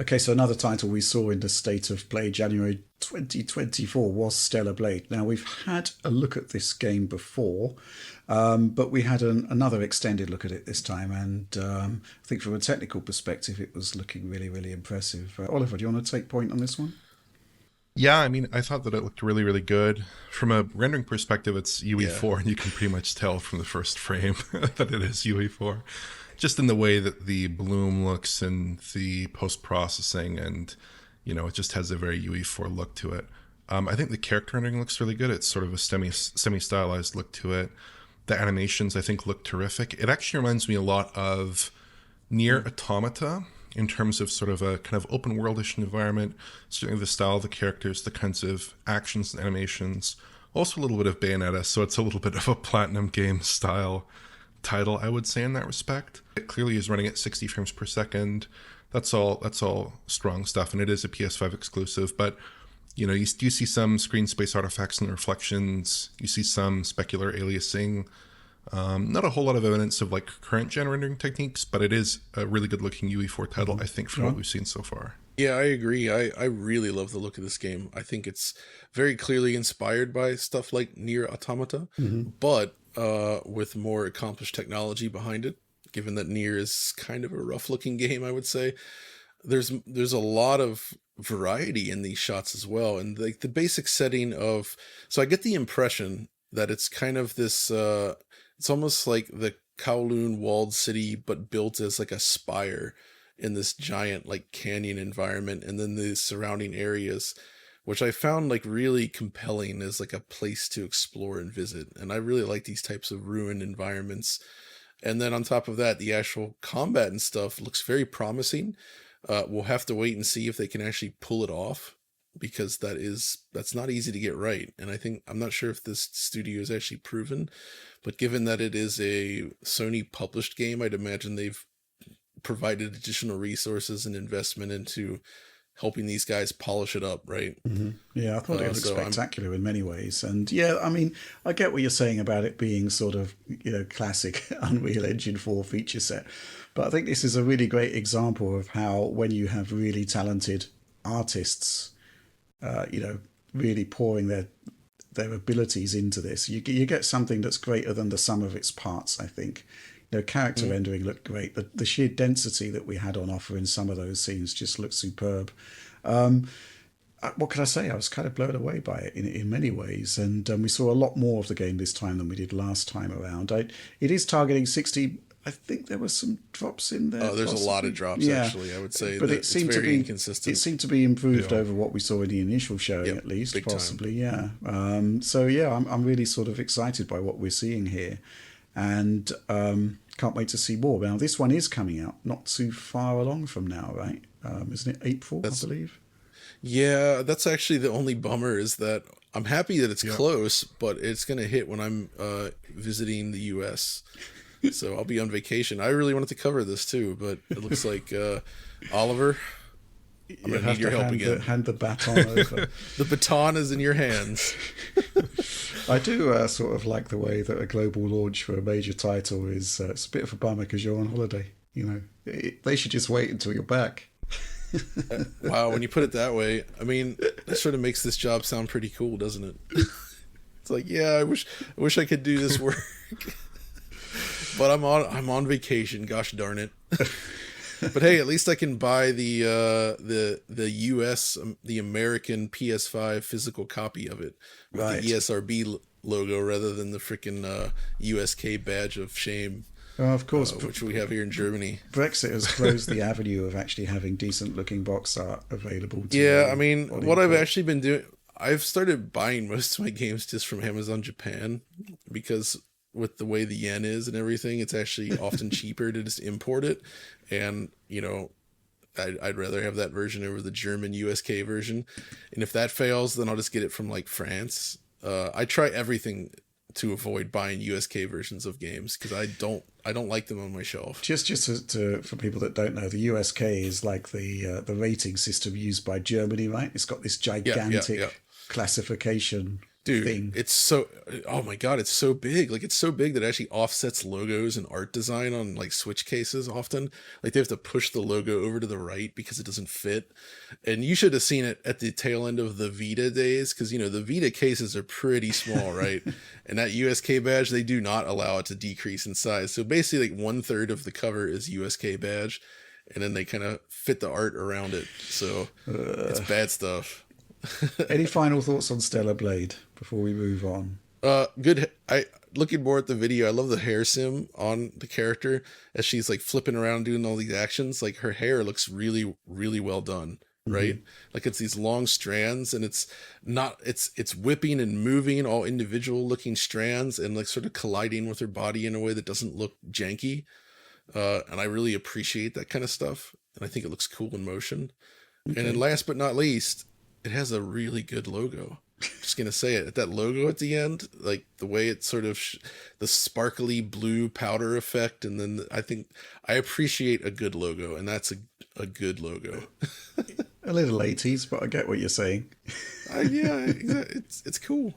Okay, so another title we saw in the state of play January 2024 was Stellar Blade. Now, we've had a look at this game before, but we had another extended look at it this time, and I think from a technical perspective, it was looking really, really impressive. Oliver, do you want to take point on this one? Yeah, I mean, I thought that it looked really, really good. From a rendering perspective, it's Yeah. UE4, and you can pretty much tell from the first frame that it is UE4. Just in the way that the bloom looks and the post processing, and it just has a very UE4 look to it. I think the character rendering looks really good. It's sort of a semi stylized look to it. The animations I think look terrific. It actually reminds me a lot of Near Automata in terms of sort of a kind of open worldish environment. Certainly the style of the characters, the kinds of actions and animations. Also a little bit of Bayonetta, so it's a little bit of a Platinum game style title, I would say, in that respect. It clearly is running at 60 frames per second. That's all strong stuff, and it is a PS5 exclusive. But you do see some screen space artifacts and reflections. You see some specular aliasing. Not a whole lot of evidence of like current gen rendering techniques, but it is a really good looking UE4 title, I think, from what we've seen so far. Yeah, I agree. I really love the look of this game. I think it's very clearly inspired by stuff like Near Automata, but with more accomplished technology behind it. Given that Near is kind of a rough looking game, I would say there's a lot of variety in these shots as well, and like the basic setting of. So I get the impression that it's kind of this. It's almost like the Kowloon walled city, but built as like a spire in this giant like canyon environment, and then the surrounding areas, which I found like really compelling as like a place to explore and visit. And I really like these types of ruined environments. And then on top of that, the actual combat and stuff looks very promising. We'll have to wait and see if they can actually pull it off, because that's not easy to get right. And I'm not sure if this studio is actually proven, but given that it is a Sony published game, I'd imagine they've provided additional resources and investment into helping these guys polish it up, right? Yeah, I thought it looked So I'm spectacular in many ways. And yeah, I mean, I get what you're saying about it being sort of, classic Unreal Engine 4 feature set. But I think this is a really great example of how when you have really talented artists, really pouring their abilities into this, you get something that's greater than the sum of its parts, I think. Character rendering looked great. The sheer density that we had on offer in some of those scenes just looked superb. What can I say? I was kind of blown away by it in many ways, and we saw a lot more of the game this time than we did last time around. It is targeting 60. I think there were some drops in there. Oh, there's possibly. a lot of drops, actually. I would say, but that it seemed it's to very be inconsistent. It seemed to be improved over what we saw in the initial showing, Yep, at least, big time. possibly. Yeah. So yeah, I'm really sort of excited by what we're seeing here, and can't wait to see more. Now, this one is coming out not too far along from now, right? Isn't it April, I believe? Yeah, that's actually the only bummer, is that I'm happy that it's close, but it's going to hit when I'm visiting the US. So I'll be on vacation. I really wanted to cover this too, but it looks like Oliver, I'm going to need your help again. Hand the baton over. The baton is in your hands. I do sort of like the way that a global launch for a major title is. It's a bit of a bummer because you're on holiday. They should just wait until you're back. Wow, when you put it that way, I mean, that sort of makes this job sound pretty cool, doesn't it? It's like, yeah, I wish I could do this work. But I'm on vacation, gosh darn it. But hey, at least I can buy the US the American PS5 physical copy of it with the ESRB logo rather than the freaking USK badge of shame. Of course, which we have here in Germany. Brexit has closed the avenue of actually having decent looking box art available. Yeah, I mean, what I've actually been doing, I've started buying most of my games just from Amazon Japan, because with the way the yen is and everything, it's actually often cheaper to just import it. And, I'd rather have that version over the German USK version. And if that fails, then I'll just get it from like France. I try everything to avoid buying USK versions of games because I don't like them on my shelf. Just for people that don't know, the USK is like the rating system used by Germany, right? It's got this gigantic classification Dude, thing. it's so, oh my God, it's so big. Like, it's so big that it actually offsets logos and art design on like Switch cases often. Like, they have to push the logo over to the right because it doesn't fit. And you should have seen it at the tail end of the Vita days, because, you know, the Vita cases are pretty small, right? And that USK badge, they do not allow it to decrease in size. So basically, like 1/3 of the cover is USK badge, and then they kind of fit the art around it. So it's bad stuff. Any final thoughts on Stellar Blade before we move on? Good. I looking more at the video. I love the hair sim on the character as she's like flipping around doing all these actions. Like, her hair looks really, really well done. Right. Like, it's these long strands, and it's not, it's whipping and moving, all individual looking strands, and like sort of colliding with her body in a way that doesn't look janky. And I really appreciate that kind of stuff. And I think it looks cool in motion. Okay. And then last but not least, it has a really good logo. Just gonna say it. That logo at the end, like the way it sort of the sparkly blue powder effect, and then I think I appreciate a good logo, and that's a good logo. A little 80s, but I get what you're saying. Yeah, exactly. It's cool.